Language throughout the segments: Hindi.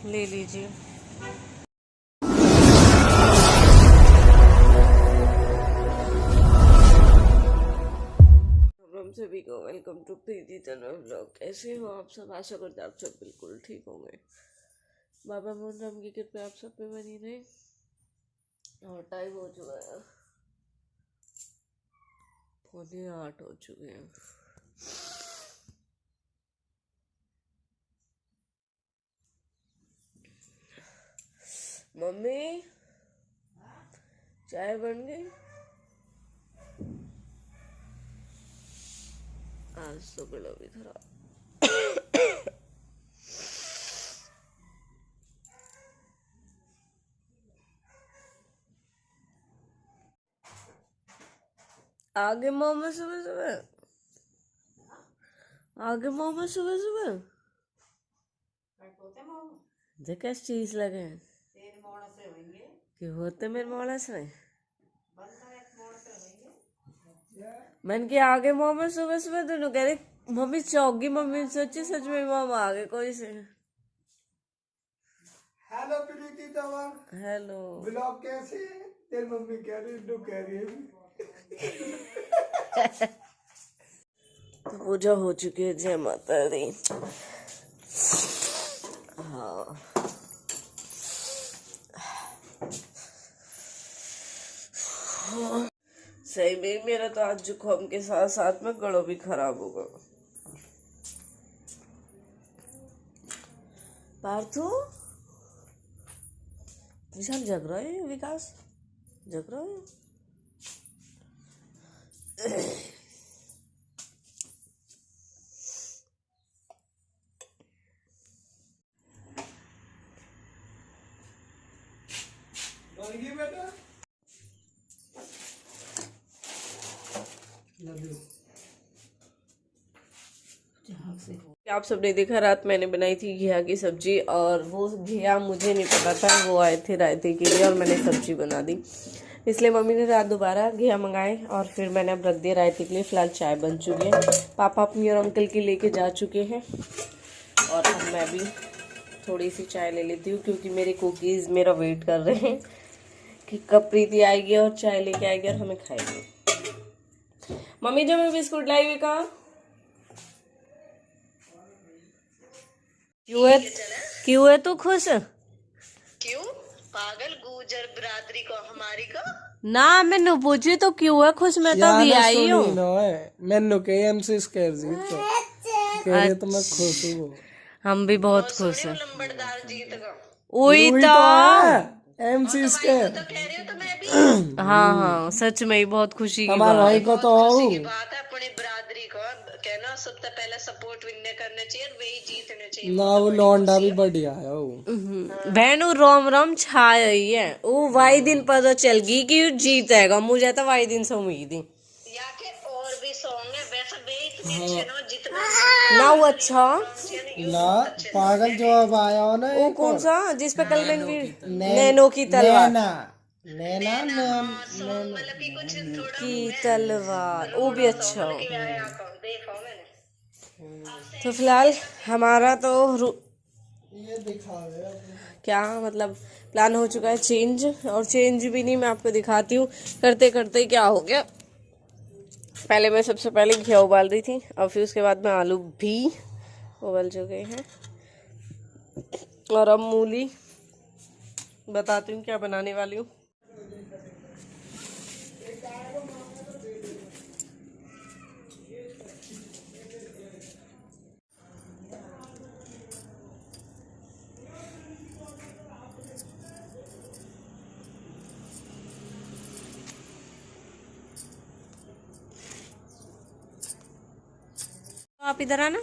ले लीजिए। हम सभी को welcome to Preeti Tanwar vlog. कैसे हो आप सब? आशा करते आप सब बिल्कुल ठीक होंगे। बाबा मोहन राम की कृपा आप सब पे बनी रहे। और टाइम हो चुका है, 7:45 हो चुके हैं। मम्मी चाय बन गई? आज तो गला भी खराब। आगे मोमो सुबह सुबह, आगे मोमो सुबह सुबह देख चीज लगे हैं कि होते मेरे मोड़ा से मन के आगे मोमो सुबह सुबह दोनों कह रहे मम्मी चौकी। मम्मी सोची सच में मामा आ गए कोई से। हेलो प्रीति तंवर। हेलो। ब्लॉग कैसे है? तेरी मम्मी कह रही है, कह रही है। तो पूजा हो चुकी है। जय माता दी। हाँ सही में मेरा तो आज जुकाम के साथ साथ में गला भी खराब होगा। पार्थू विशाल जग रहा है, विकास जग रहा है। बेटा आप सबने देखा रात मैंने बनाई थी घिया की सब्जी, और वो घिया मुझे नहीं पता था, वो आए थे रायते के लिए और मैंने सब्जी बना दी। इसलिए मम्मी ने रात दोबारा घिया मंगाए और फिर मैंने अब रख दिया रायते के लिए। फिलहाल चाय बन चुकी है, पापा अपनी और अंकल की लेके जा चुके हैं और अब मैं भी थोड़ी सी चाय ले लेती हूँ क्योंकि मेरे कुकीज़ मेरा वेट कर रहे हैं कि कब प्रीति आएगी और चाय लेके आएगी और हमें खाएगी। मम्मी जो मैं बिस्कुट लाई हुई कहाँ? क्यों है तू खुश? क्यों पागल गुजर बिरादरी को हमारी को ना मैंने पूछी तो क्यों है खुश? मैं तो अभी आई हूँ। मैंने के एमसीस कर दी तो कह रहे तो मैं खुश हूँ। हम भी बहुत खुश हैं। लंबड़दार जीत गो वही तो एमसीस के तो कह रही हो तो मैं भी हाँ हाँ सच में ही बहुत खुशी की हमारे बात भाई है। को तो खुशी की बात है। अपनी बिरादरी को कहना सबसे पहले सपोर्ट विनने करने चाहिए और वही जीतने चाहिए ना। वो लौंडा भी बढ़िया है वो। बहन वो रोम रोम छाया ही है। वो वाई दिन पता चल गई कि जीतेगा। मुझे तो वाई दिन से उम्मीद थी। या के और भी सॉन्ग है वैसे वे इतने अच्छे ना जितना ना वो अच्छा ना पागल जो अब आया हो ना वो कौन सा जिसपे कल नैनो की तलवार नैना मतलब कि कुछ थोड़ा की तलवार वो भी अच्छा हो। देखो मैंने तो फिलहाल हमारा तो ये दिखा रहे क्या मतलब प्लान हो चुका है चेंज, और चेंज भी नहीं मैं आपको दिखाती हूँ। करते करते क्या हो गया, पहले मैं सबसे पहले घिया उबाल रही थी और फिर उसके बाद में आलू भी उबल चुके हैं और अब मूली बताती हूँ क्या बनाने वाली हूँ। आप इधर आना।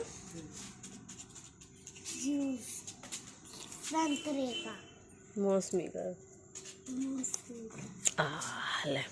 संतरे का मौसमी का ले।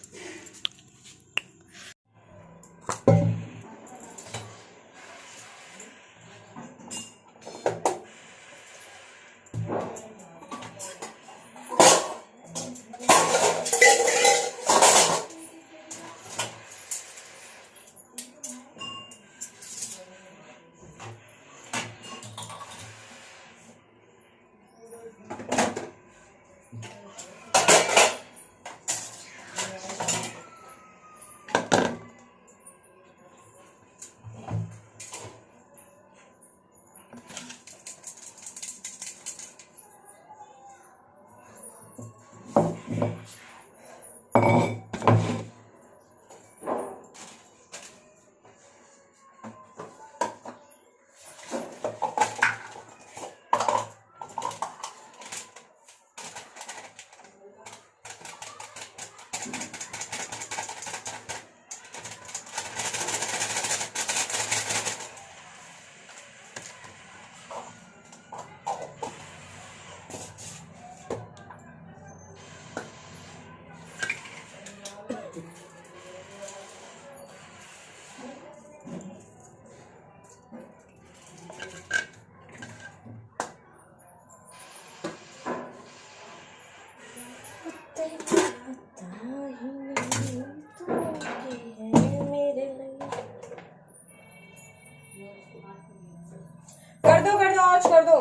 वॉश कर दो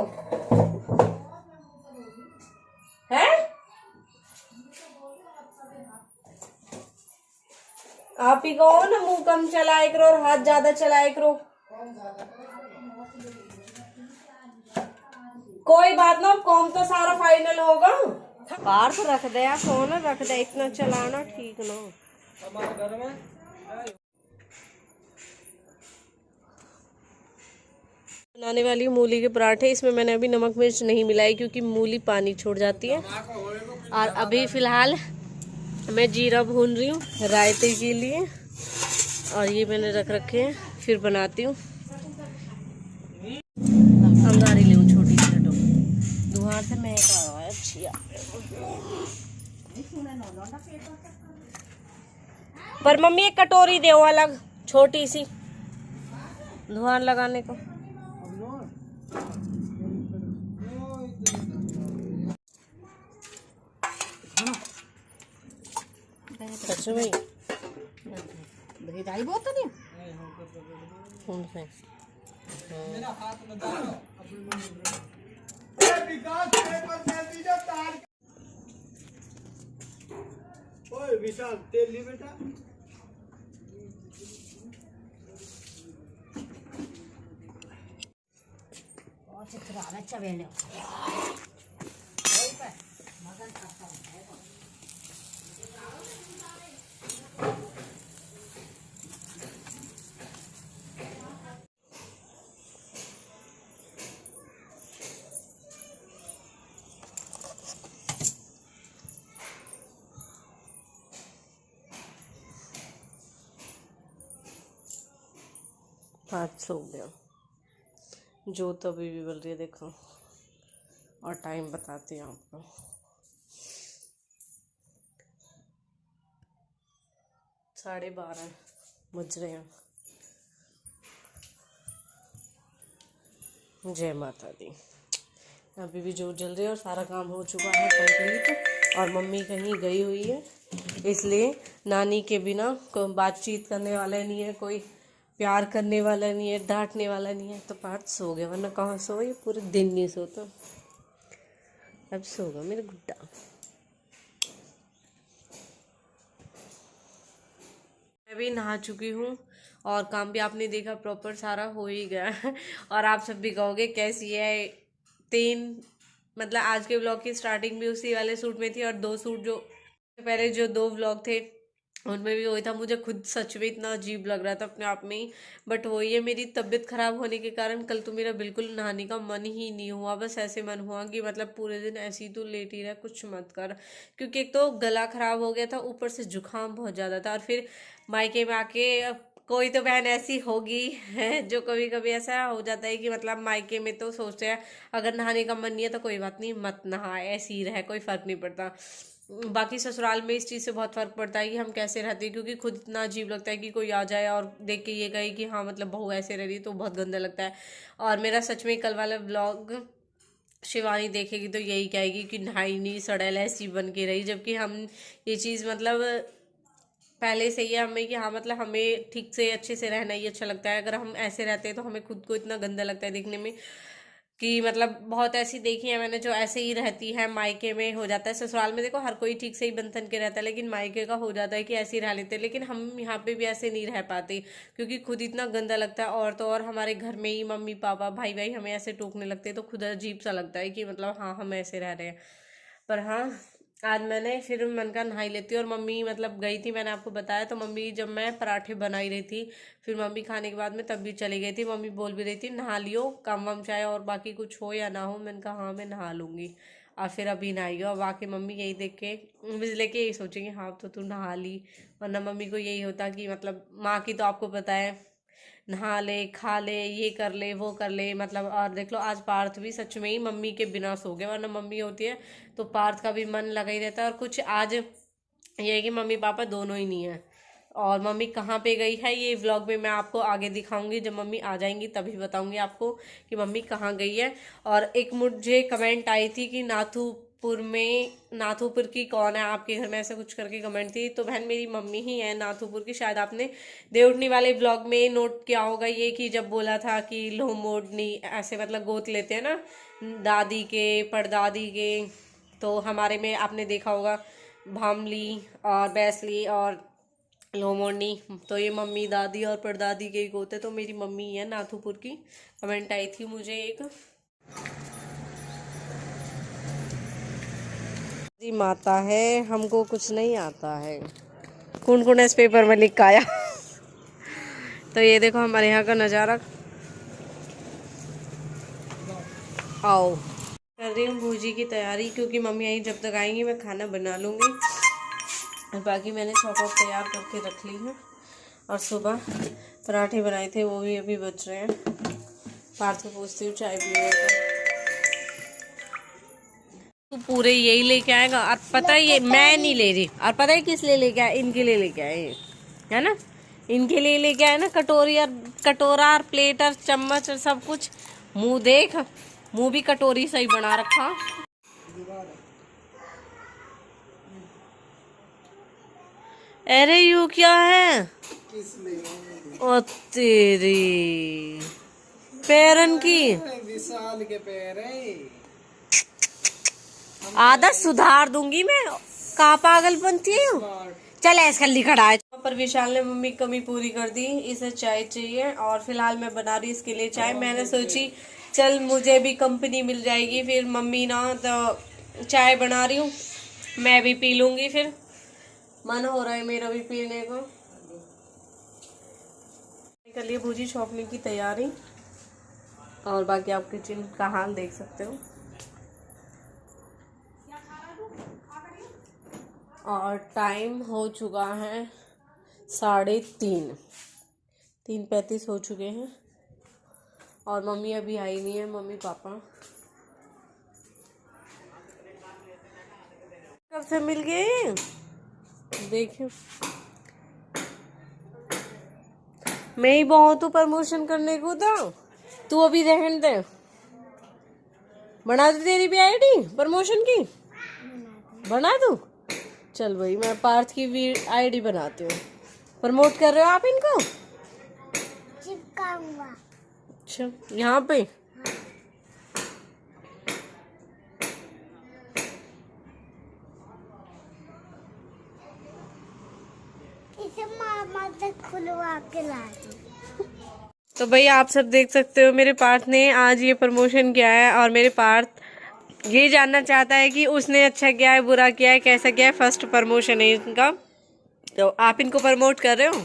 है। आप ही कहो ना मुंह कम चलाए करो और हाथ ज्यादा चलाए करो। कोई बात ना, कॉम तो सारा फाइनल होगा। बाहर तो रख दे, फोन रख दे, इतना चलाना ठीक ना। हमारे घर में बनाने वाली मूली के पराठे। इसमें मैंने अभी नमक मिर्च नहीं मिलाई क्योंकि मूली पानी छोड़ जाती है। और अभी फिलहाल मैं जीरा भून रही हूँ रायते के लिए, और ये मैंने रख रखे हैं, फिर बनाती हूँ। अंगारी ले छोटी सी लड्डू दुहार से मैं अच्छी पर मम्मी एक कटोरी दे अलग छोटी सी धुआं लगाने को। सच में दही दाई बहुत नहीं कौन से मेरा हाथ में डालो। ओए विशाल तेल ली बेटा। हाथ सो गया। जो तो अभी भी बोल रही है देखो, और टाइम बताती हूँ आपको। 12:30 बज रहे हैं। जय माता दी। अभी भी जोत जल रही है और सारा काम हो चुका है कंप्लीट, और मम्मी कहीं गई हुई है, इसलिए नानी के बिना कोई बातचीत करने वाला नहीं है, कोई प्यार करने वाला नहीं है, डांटने वाला नहीं है। तो पार्थ सो गया, वरना कहाँ सोए, पूरे दिन नहीं सोता। अब सोगा मेरा गुड्डा। मैं भी नहा चुकी हूँ और काम भी आपने देखा प्रॉपर सारा हो ही गया है। और आप सब भी कहोगे कैसी है। मतलब आज के व्लॉग की स्टार्टिंग भी उसी वाले सूट में थी, और 2 सूट जो पहले जो 2 व्लॉग थे उनमें भी वही था। मुझे खुद सच में इतना अजीब लग रहा था अपने आप में ही, बट वही है, मेरी तबीयत खराब होने के कारण कल तो मेरा बिल्कुल नहाने का मन ही नहीं हुआ। बस ऐसे मन हुआ कि मतलब पूरे दिन ऐसे ही तो लेट ही रहा, कुछ मत कर। क्योंकि एक तो गला खराब हो गया था, ऊपर से जुकाम बहुत ज़्यादा था, और फिर मायके में आके कोई तो बहन ऐसी होगी है जो कभी कभी ऐसा हो जाता है कि मतलब मायके में तो सोचते हैं अगर नहाने का मन नहीं है तो कोई बात नहीं, मत नहा, ऐसे ही रहे, कोई फ़र्क नहीं पड़ता। बाकी ससुराल में इस चीज़ से बहुत फ़र्क पड़ता है कि हम कैसे रहते हैं, क्योंकि खुद इतना अजीब लगता है कि कोई आ जाए और देख के ये कहे कि हाँ मतलब बहू ऐसे रह रही है, तो बहुत गंदा लगता है। और मेरा सच में कल वाला ब्लॉग शिवानी देखेगी तो यही कहेगी कि नहाई नहीं, सड़ैल ऐसी बन के रही, जबकि हम ये चीज़ मतलब पहले से ही है हमें कि हाँ मतलब हमें ठीक से अच्छे से रहना ही अच्छा लगता है। अगर हम ऐसे रहते हैं तो हमें खुद को इतना गंदा लगता है देखने में कि मतलब बहुत ऐसी देखी है मैंने जो ऐसे ही रहती है, मायके में हो जाता है। ससुराल में देखो हर कोई ठीक से ही बंधन के रहता है, लेकिन मायके का हो जाता है कि ऐसे ही रह लेते हैं। लेकिन हम यहाँ पे भी ऐसे नहीं रह पाते क्योंकि खुद इतना गंदा लगता है, और तो और हमारे घर में ही मम्मी पापा भाई भाई हमें ऐसे टोकने लगते हैं तो खुद अजीब सा लगता है कि मतलब हाँ हम ऐसे रह रहे हैं। पर हाँ आज मैंने फिर मन का नहाई लेती हूँ। और मम्मी मतलब गई थी, मैंने आपको बताया, तो मम्मी जब मैं पराठे बनाई रही थी, फिर मम्मी खाने के बाद में तब भी चली गई थी। मम्मी बोल भी रही थी नहा लियो, काम वाम चाहे और बाकी कुछ हो या ना हो। मैंने कहा हाँ मैं नहा लूँगी, और फिर अभी नहाई। और बाकी मम्मी यही देख के बिजले के यही सोचेंगे हाँ तो तू नहा ली, वरना मम्मी को यही होता कि मतलब माँ की तो आपको पता है, नहा ले, खा ले, ये कर ले, वो कर ले मतलब। और देख लो आज पार्थ भी सच में ही मम्मी के बिना सो गया, वरना मम्मी होती है तो पार्थ का भी मन लगा ही रहता है। और कुछ आज ये है कि मम्मी पापा दोनों ही नहीं है, और मम्मी कहाँ पे गई है ये व्लॉग में मैं आपको आगे दिखाऊंगी। जब मम्मी आ जाएंगी तभी बताऊंगी आपको कि मम्मी कहाँ गई है। और एक मुझे कमेंट आई थी कि नाथू नाथुपुर में, नाथुपुर की कौन है आपके घर में, ऐसा कुछ करके कमेंट थी। तो बहन मेरी मम्मी ही है नाथुपुर की। शायद आपने देवउठनी वाले ब्लॉग में नोट किया होगा ये, कि जब बोला था कि लोमोडनी ऐसे मतलब गोद लेते हैं ना दादी के परदादी के, तो हमारे में आपने देखा होगा भामली और बैसली और लोमोडनी। तो ये मम्मी दादी और परदादी के ही गोते, तो मेरी मम्मी है नाथुपुर की। कमेंट आई थी मुझे एक। जी माता है, हमको कुछ नहीं आता है। कौन कौन इस पेपर में लिख आया। तो ये देखो हमारे यहाँ का नज़ारा। आओ, कर रही हूँ भूजी की तैयारी, क्योंकि मम्मी आई जब तक आएंगी मैं खाना बना लूँगी। और बाकी मैंने चॉप तैयार करके रख ली है। और सुबह पराठे बनाए थे, वो भी अभी बच रहे हैं। पार्थ को पूछती हूँ चाय पिएगा तो पूरे यही लेके आएगा। और पता है ये मैं नहीं ले रही, और पता है किस लिए लेके आए, इनके लिए लेके आए है ना, इनके लिए लेके आए ना। कटोरी और कटोरा और प्लेट और चम्मच और सब कुछ। मुंह देख, मुंह भी कटोरी सही बना रखा। अरे यू क्या है, ओ तेरी पैरन की विशाल के पैर है। आदत सुधार दूंगी मैं, कहाँ पागलपंती हूँ। चल ऐसा खड़ा है। पर विशाल ने मम्मी कमी पूरी कर दी, इसे चाय चाहिए। और फिलहाल मैं बना रही इसके लिए चाय। मैंने सोची चल मुझे भी कंपनी मिल जाएगी, फिर मम्मी ना तो चाय बना रही हूँ, मैं भी पी लूंगी। फिर मन हो रहा है मेरा भी पीने को। कर लिए भूजी छोंकने की तैयारी। और बाकी आप किचन का हाल देख सकते हो। और टाइम हो चुका है 3:30, 3:35 हो चुके हैं। और मम्मी अभी आई नहीं है, मम्मी पापा कब से मिल गए देखियो। मैं ही बहुत हूँ प्रमोशन करने को, तो तू अभी रहने दे। बना दे तेरी भी आईडी प्रमोशन की, बना दूँ। चल भाई मैं पार्थ की भी आईडी बनाती हूँ। प्रमोट कर रहे हो आप इनको? चिपकाऊंगा। अच्छा यहाँ पे इसे मामा से खुलवा के ला दो। तो भाई आप सब देख सकते हो मेरे पार्थ ने आज ये प्रमोशन किया है। और मेरे पार्थ ये जानना चाहता है कि उसने अच्छा किया है बुरा किया है कैसा किया है। फर्स्ट प्रमोशन है इनका, तो आप इनको प्रमोट कर रहे हो।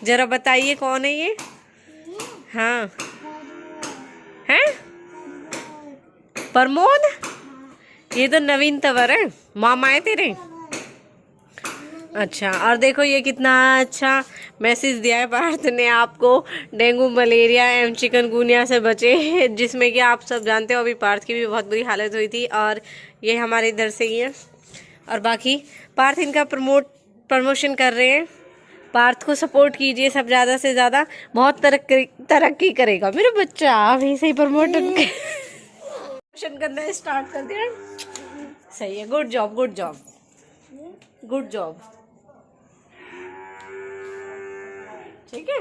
जरा बताइए कौन है ये? हाँ है प्रमोद, ये तो नवीन तंवर है, मामा है तेरे। अच्छा, और देखो ये कितना अच्छा मैसेज दिया है पार्थ ने आपको, डेंगू मलेरिया एवं चिकनगुनिया से बचे, जिसमें कि आप सब जानते हो अभी पार्थ की भी बहुत बुरी हालत हुई थी। और ये हमारे इधर से ही है। और बाकी पार्थ इनका प्रमोशन कर रहे हैं। पार्थ को सपोर्ट कीजिए सब ज़्यादा से ज़्यादा, बहुत तरक्की करेगा मेरा बच्चा। अभी से ही प्रमोशन करना स्टार्ट कर दिया, सही है। Good job good job good job, ठीक है।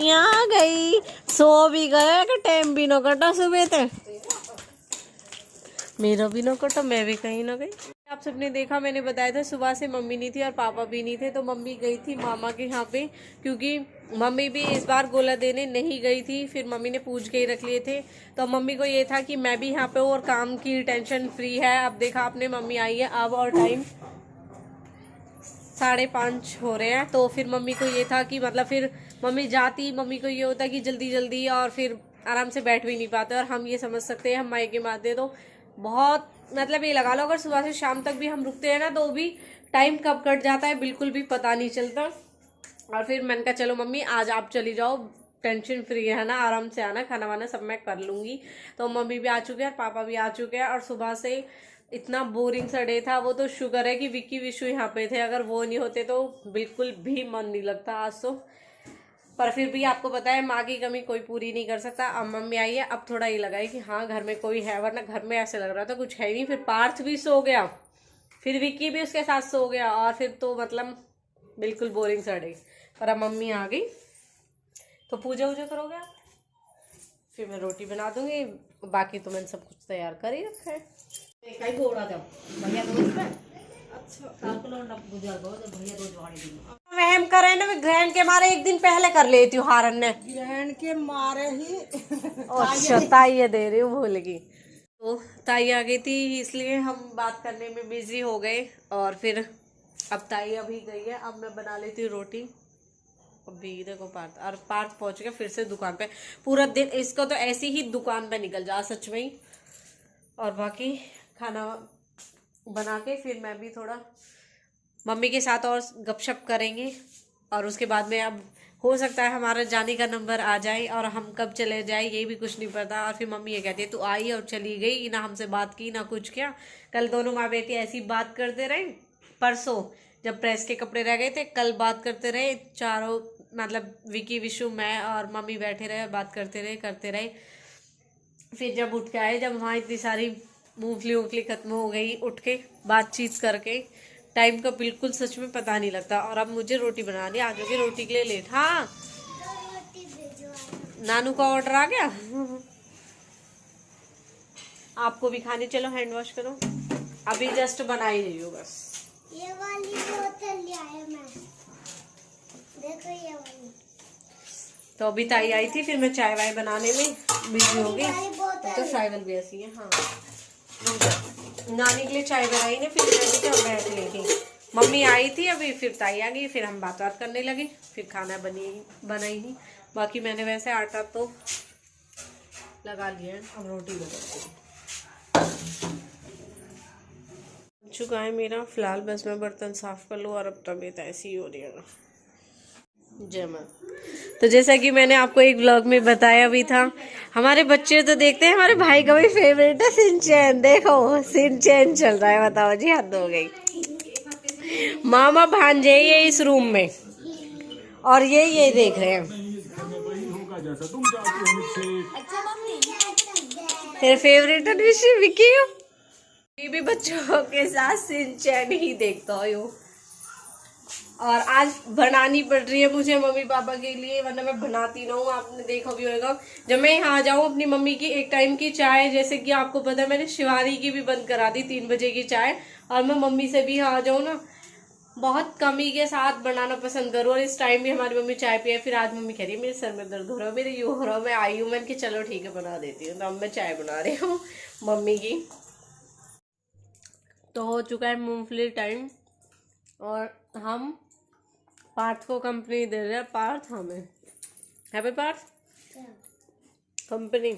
आ गई, सो भी गया कि टाइम भी न कटा सुबह तक, मेरा भी न कटा, मैं भी कहीं ना गई। आप सबने देखा मैंने बताया था सुबह से मम्मी नहीं थी और पापा भी नहीं थे, तो मम्मी गई थी मामा के यहाँ पे, क्योंकि मम्मी भी इस बार गोला देने नहीं गई थी। फिर मम्मी ने पूछ के ही रख लिए थे, तो मम्मी को ये था कि मैं भी यहाँ पे हूँ और काम की टेंशन फ्री है। अब देखा आपने मम्मी आई है अब, और टाइम 5:30 हो रहे हैं। तो फिर मम्मी को ये था कि मतलब फिर मम्मी जाती, मम्मी को ये होता कि जल्दी जल्दी, और फिर आराम से बैठ भी नहीं पाते। और हम ये समझ सकते हैं, हम मायके में आते तो बहुत मतलब ये लगा लो अगर सुबह से शाम तक भी हम रुकते हैं ना, तो भी टाइम कब कट जाता है बिल्कुल भी पता नहीं चलता। और फिर मैंने कहा चलो मम्मी आज आप चली जाओ, टेंशन फ्री है ना, आराम से आना, खाना वाना सब मैं कर लूँगी। तो मम्मी भी आ चुके हैं और पापा भी आ चुके हैं। और सुबह से इतना बोरिंग सा डे था, वो तो शुक्र है कि विक्की विशु यहाँ पे थे, अगर वो नहीं होते तो बिल्कुल भी मन नहीं लगता आज तो। पर फिर भी आपको पता है माँ की कमी कोई पूरी नहीं कर सकता। अब मम्मी आई है, अब थोड़ा ये लगा है कि हाँ घर में कोई है, वरना घर में ऐसे लग रहा था कुछ है नहीं। फिर पार्थ भी सो गया, फिर विक्की भी उसके साथ सो गया, और फिर तो मतलब बिल्कुल बोरिंग सा डे। पर अब मम्मी आ गई तो पूजा वूजा करोगे आप, फिर मैं रोटी बना दूंगी। बाकी तो मैंने सब कुछ तैयार कर ही रखा है। वहम करे ना, ग्रहण के मारे एक दिन पहले कर लेती हूँ हारन ने, ग्रहण के मारे ही। अच्छा ताई दे रही हूँ, भूल गई। तो ताई आ गई थी इसलिए हम बात करने में बिजी हो गए, और फिर अब ताई अभी गई है, अब मैं बना लेती हूँ रोटी। अभी देखो पार्थ पहुंच गया फिर से दुकान पे। पूरा दिन इसको तो ऐसी ही दुकान पे निकल जा सच में ही। और बाकी खाना बना के फिर मैं भी थोड़ा मम्मी के साथ और गपशप करेंगे, और उसके बाद में अब हो सकता है हमारा जाने का नंबर आ जाए, और हम कब चले जाए ये भी कुछ नहीं पता। और फिर मम्मी ये कहती है तू आई और चली गई, ना हमसे बात की ना कुछ किया। कल दोनों माँ बेटी ऐसी बात करते रहे, परसों जब प्रेस के कपड़े रह गए थे कल बात करते रहे चारों, मतलब विकी विशु मैं और मम्मी बैठे रहे, बात करते रहे। फिर जब उठ के आए, जब वहाँ इतनी सारी मूंगफली खत्म हो गई, उठ के बातचीत करके टाइम का बिल्कुल सच में पता नहीं लगता। और अब मुझे रोटी बनानी, आ जाओगे रोटी के लिए लेट? हाँ नानू का ऑर्डर आ गया। आपको भी खाने चलो, हैंड वॉश करो। अभी जस्ट बना ही रही हूँ बस। ये वाली बोतल लिया है मैं, देखो ये वाली। तो अभी ताई आई थी, फिर मैं चाय वाय बनाने में बिजी हो गई। तो साइकिल भी ऐसी है। हाँ नानी के लिए चाय बनाई ने, फिर मैं भी क्या बैठ ली थी। मम्मी आई थी अभी, फिर ताई आ गई, फिर हम बात करने लगे, फिर खाना बना ही नहीं। बाकी मैंने वैसे आटा तो लगा लिया है, अब रोटी बनाती हूँ। चुका है मेरा, फिलहाल बस मैं बर्तन साफ कर लूँ, और अब तबीयत ऐसी ही हो रही है। जय मां। तो जैसा कि मैंने आपको एक व्लॉग में बताया भी था, हमारे बच्चे तो देखते हैं, हमारे भाई का भी फेवरेट है सिंचैन। देखो सिंचैन चल रहा है, बताओ जी हद हो गई। मामा भांजे ये इस रूम में, और ये देख रहे हैं। तेरे फेवरेट है विकी, ये भी बच्चों के साथ सिंचैन ही देखता हूँ। और आज बनानी पड़ रही है मुझे मम्मी पापा के लिए, वरना मैं बनाती ना हूँ। आपने देखा भी होगा जब मैं यहाँ आ जाऊँ अपनी मम्मी की एक टाइम की चाय, जैसे कि आपको पता है मैंने शिवानी की भी बंद करा दी 3 बजे की चाय, और मैं मम्मी से भी यहाँ आ जाऊँ ना, बहुत कमी के साथ बनाना पसंद करूँ। और इस टाइम भी हमारी मम्मी चाय पिए। फिर आज मम्मी कह रही है मेरे सर में दर्द हो रहा है, मेरे यूँ हो रहा है, मैं आई हूँ। मैंने कि चलो ठीक है बना देती हूँ। तो अब मैं चाय बना रही हूँ मम्मी की। तो हो चुका है मूंगफली टाइम, और हम पार्थ को कंपनी दे रहे हैं। पार्थ हमें है पार्थ कंपनी।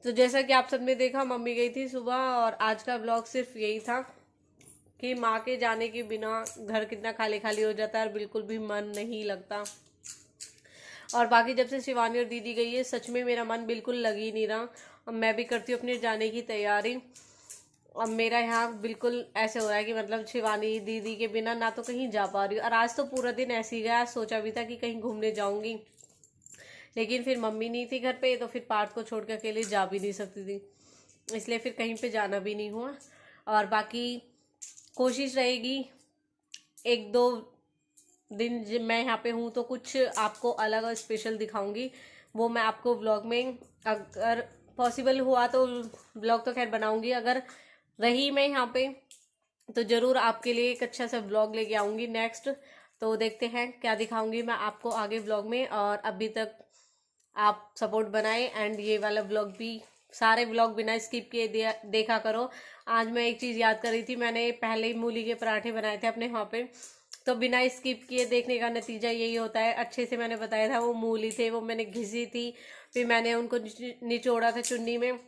तो जैसा कि आप सबने देखा, मम्मी गई थी सुबह, और आज का ब्लॉग सिर्फ यही था कि माँ के जाने के बिना घर कितना खाली खाली हो जाता है, और बिल्कुल भी मन नहीं लगता। और बाकी जब से शिवानी और दीदी गई है, सच में मेरा मन बिल्कुल लग ही नहीं रहा। अब मैं भी करती हूँ अपने जाने की तैयारी। अब मेरा यहाँ बिल्कुल ऐसे हो रहा है कि मतलब शिवानी दीदी के बिना ना तो कहीं जा पा रही हूँ। और आज तो पूरा दिन ऐसे ही गया, सोचा भी था कि कहीं घूमने जाऊंगी, लेकिन फिर मम्मी नहीं थी घर पे, तो फिर पार्थ को छोड़ के अकेले जा भी नहीं सकती थी, इसलिए फिर कहीं पे जाना भी नहीं हुआ। और बाकी कोशिश रहेगी 1-2 दिन जब मैं यहाँ पे हूँ तो कुछ आपको अलग और स्पेशल दिखाऊंगी, वो मैं आपको व्लॉग में, अगर पॉसिबल हुआ तो व्लॉग तो खैर बनाऊंगी, अगर रही मैं यहाँ पे तो ज़रूर आपके लिए एक अच्छा सा व्लॉग लेके आऊँगी नेक्स्ट। तो देखते हैं क्या दिखाऊंगी मैं आपको आगे व्लॉग में। और अभी तक आप सपोर्ट बनाएं, एंड ये वाला व्लॉग भी, सारे व्लॉग बिना स्किप किए देखा करो। आज मैं एक चीज़ याद कर रही थी, मैंने पहले ही मूली के पराठे बनाए थे अपने वहाँ पे, तो बिना स्किप किए देखने का नतीजा यही होता है। अच्छे से मैंने बताया था, वो मूली थे, वो मैंने घिसी थी, फिर मैंने उनको निचोड़ा था चुन्नी में,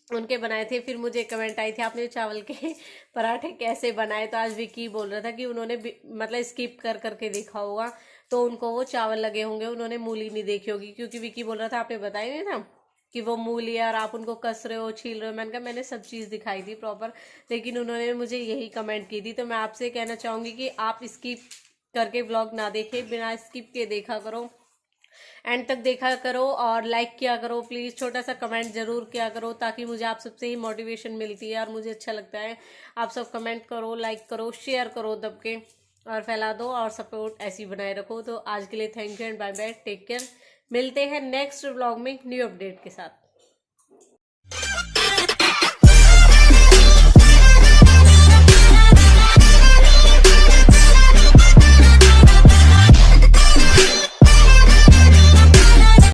उनके बनाए थे। फिर मुझे कमेंट आई थी आपने चावल के पराठे कैसे बनाए, तो आज विकी बोल रहा था कि उन्होंने मतलब स्किप कर करके देखा होगा, तो उनको वो चावल लगे होंगे, उन्होंने मूली नहीं देखी होगी। क्योंकि विकी बोल रहा था आपने बताया नहीं था कि वो मूली है और आप उनको कस रहे हो, छील रहे हो। मैंने कहा मैंने सब चीज़ दिखाई थी प्रॉपर, लेकिन उन्होंने मुझे यही कमेंट की थी। तो मैं आपसे कहना चाहूँगी कि आप स्किप करके व्लॉग ना देखे, बिना स्किप के देखा करो, एंड तक देखा करो और लाइक किया करो प्लीज़। छोटा सा कमेंट जरूर किया करो ताकि मुझे आप सबसे ही मोटिवेशन मिलती है और मुझे अच्छा लगता है। आप सब कमेंट करो, लाइक करो, शेयर करो दब के और फैला दो और सपोर्ट ऐसी बनाए रखो। तो आज के लिए thank you and bye bye, take care. मिलते हैं नेक्स्ट व्लॉग में न्यू अपडेट के साथ।